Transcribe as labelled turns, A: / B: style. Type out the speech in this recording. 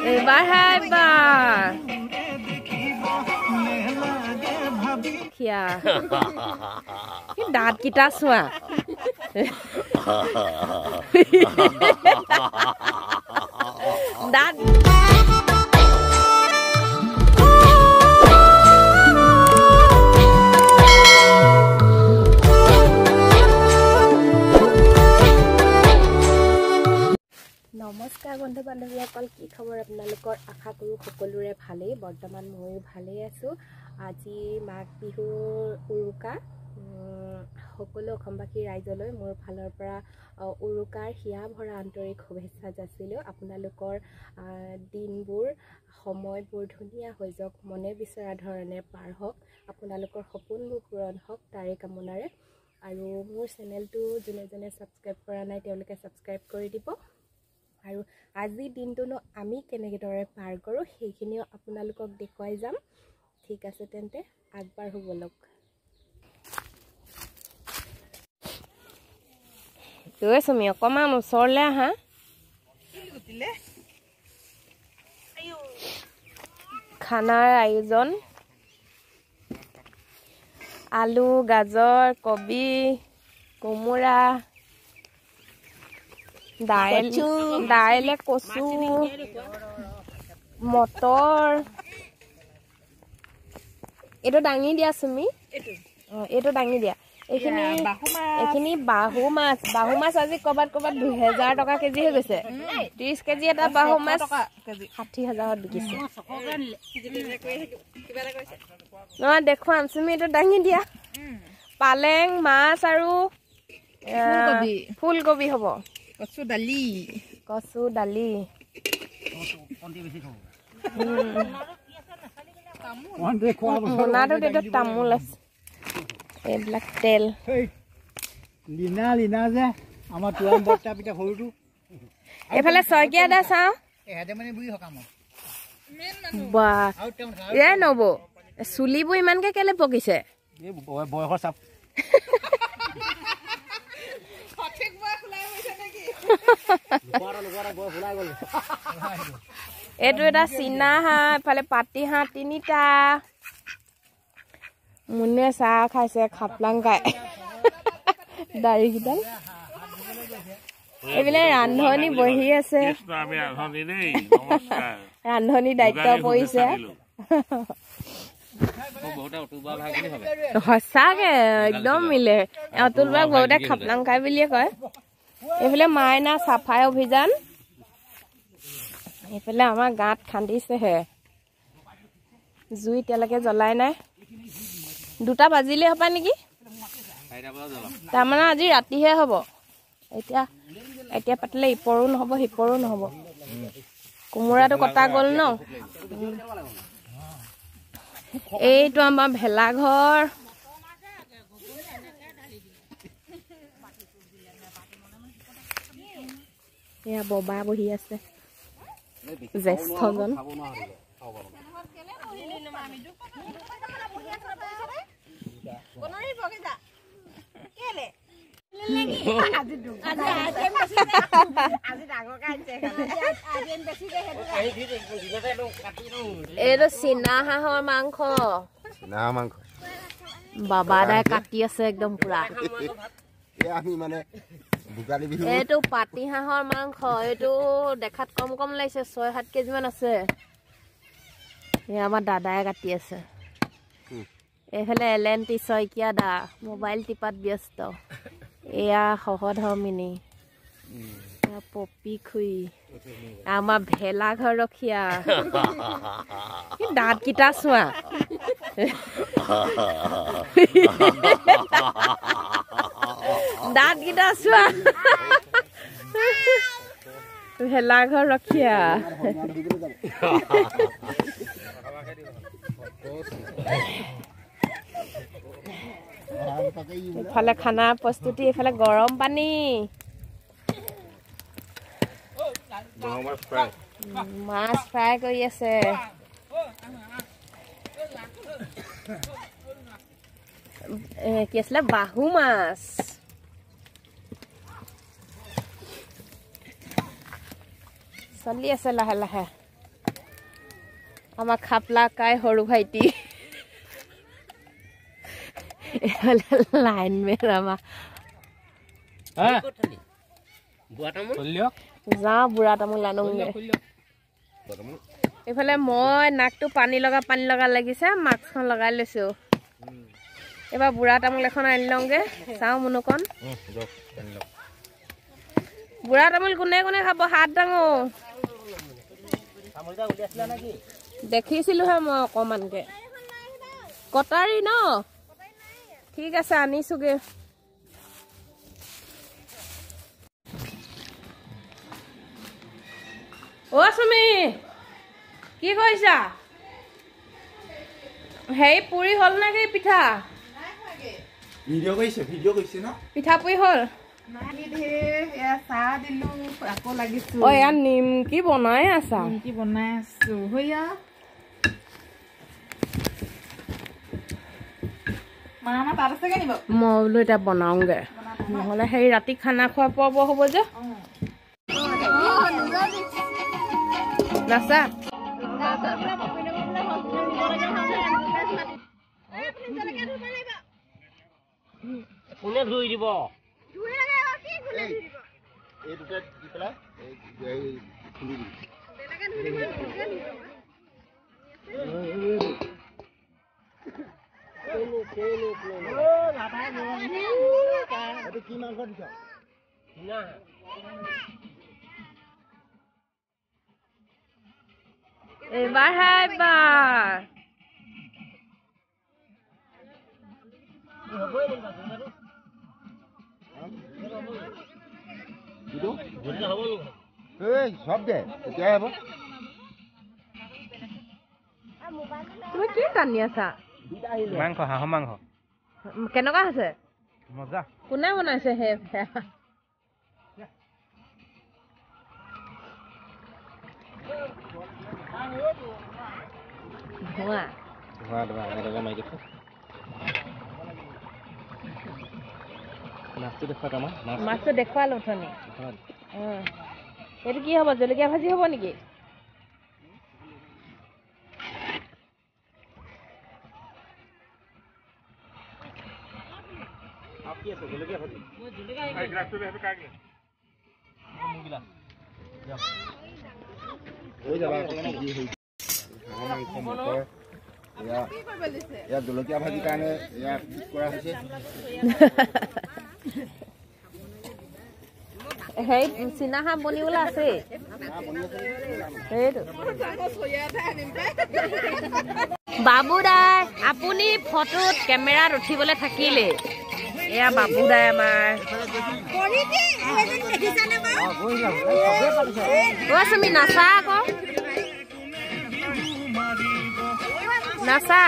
A: এবাৰ কিয়া দাঁত কিটা চোৱা দাঁত নমস্কাৰ বন্ধু বান্ধৱীসকল কি খবৰ আপোনালোকৰ আশা কৰোঁ সকলোৰে ভালেই বৰ্তমান ময়ো ভালেই আছোঁ আজি মাঘ বিহুৰ উৰুকা সকলো অসমবাসী ৰাইজলৈ মোৰ ফালৰ পৰা উৰুকাৰ হিয়া ভৰা আন্তৰিক শুভেচ্ছা যাচিলোঁ আপোনালোকৰ দিনবোৰ সময়বোৰ ধুনীয়া হৈ যাওক মনে বিচৰা ধৰণে পাৰ হওক আপোনালোকৰ সপোনবোৰ পূৰণ হওক তাৰে কামনাৰে আৰু মোৰ চেনেলটো যোনে যোনে ছাবস্ক্ৰাইব কৰা নাই তেওঁলোকে ছাবস্ক্ৰাইব কৰি দিব আৰু আজিৰ দিনটোনো আমি কেনেদৰে পাৰ কৰোঁ সেইখিনিও আপোনালোকক দেখুৱাই যাম ঠিক আছে তেন্তে আগবাঢ়ো বলক তই তুমি অকণমান ওচৰলৈ আহা খানাৰ আয়োজন আলু গাজৰ কবি কোমোৰা দাইলে কচু মটৰ এইটো দাঙি দিয়া তুমি এইটো দাঙি দিয়া এইখিনি বাহু মাছ আজি ক'ৰবাত 2000 টকা কেজি হৈ গৈছে 30 কেজি এটা বাহু মাছ 60,000ত বিকিছে নহয় দেখুৱাম তুমি এইটো দাঙি দিয়া পালেং মাছ আৰু ফুলকবি হ'ব কচু দালি মোনাটোত এইটো তামোল আছে এইবিলাক তেল এইফালে ছয়কীয়া দা চাওঁ বা এ নব চুলিবোৰ ইমানকে কেলে পকিছে বয়সৰ চাপ এইটো এটা চীনা হাঁহ এফালে পাতি হাঁহ 3টা মুনে চাহ খাইছে খাপলাং খাই দাড়িকেইডাল এইবিলাক ৰান্ধনি বহি আছে ৰান্ধনি দায়িত্ব পৰিছে সঁচাকে একদম মিলে অতুল বাক বহুতে খাপলাং খাই বুলিয়ে কয় এইফালে মাইনা চাফাই অভিযান এইফালে আমাৰ গাঁত খান্দিছেহে জুই এতিয়ালৈকে জ্বলাই নাই 2টা বাজিলে হ'ব নেকি তাৰমানে আজি ৰাতিহে হ'ব এতিয়া পাতিলে ইপৰো নহ'ব সিপৰো নহ'ব কোমোৰাটো কটা গ'ল ন এইটো আমাৰ ভেলাঘৰ এয়া ববা বহি আছে জ্যেষ্ঠজন এইটো চীনা হাঁহৰ মাংস বাবা দাই কাটি আছে একদম পুৰা এইটো পাতি হাঁহৰ মাংস এইটো দেখাত কম লাগিছে 6-7 কেজি মান আছে আমাৰ দাদাই কাটি আছে এইফালে এলেন্টি ছয়কীয়া দা মোবাইল টিপাত ব্যস্ত এয়া সহধৰ্মিনী পপি খুই আমাৰ ভেলাঘৰ ৰখীয়া দাঁত কিটা চোৱা দাঁত কিটা চোৱা ভেলাঘৰ ৰখীয়া ইফালে খানা প্ৰস্তুতি ইফালে গৰম পানী মাছ ফ্ৰাই কৰি আছে কি আছিলে বাহু মাছ চলি আছে লাহে লাহে আমাৰ খাপলা কাই সৰু ভাইটি লাইন মেন আমাৰ যাওঁ বুঢ়া তামোল আনোগে এইফালে মই নাকটো পানী লগা লাগিছে মাস্কখন লগাই লৈছো এবাৰ বুঢ়া তামোল এখন আনি লওঁগে চাওঁ মুনুকণ বুঢ়া তামোল কোনে কোনে খাব হাত ডাঙো দেখিছিলোহে মই অকমানকে কটাৰী ন ঠিক আছে আনিছোগে অ সুমি কি কৰিছা হেই পুৰি হল নেকি পিঠা
B: ভিডিঅ' কৰিছে ন
A: পিঠা পুৰি হল
C: চাহ দিলো আকৌ লাগিছো
A: অ ইয়াত নিমকি বনাই আছা
C: কি বনাই আছো হইয়া মামা তাত আছে কেনিব
A: মই বোলো এতিয়া বনাওঁগে নহলে সেই ৰাতি খানা খোৱা পৰ্ব হ'ব যে নাচা
D: কোনে ধুই দিব
B: কি মাংস দিছা
A: এবাৰ
B: সব দে এতিয়া হব
A: তুমি কি টানি আছা
D: মাংস হাঁহৰ মাংস
A: কেনেকুৱা হৈছে
D: মজা
A: কোনে বনাইছে হে ধোঁৱা মাছটো দেখুৱালো অথনি এইটো কি হ'ব জলকীয়া ভাজি হ'ব নেকি
B: জলকীয়া ভাজিৰ কাৰণে ইয়াত কৰা হৈছে
A: সেই চীনা হাঁহ বনিবলৈ আছে সেইটো বাবু দাই আপুনি ফটোত কেমেৰাত উঠিবলৈ থাকিলে এয়া বাবু দাই আমাৰ তুমি নাচা আকৌ নাচা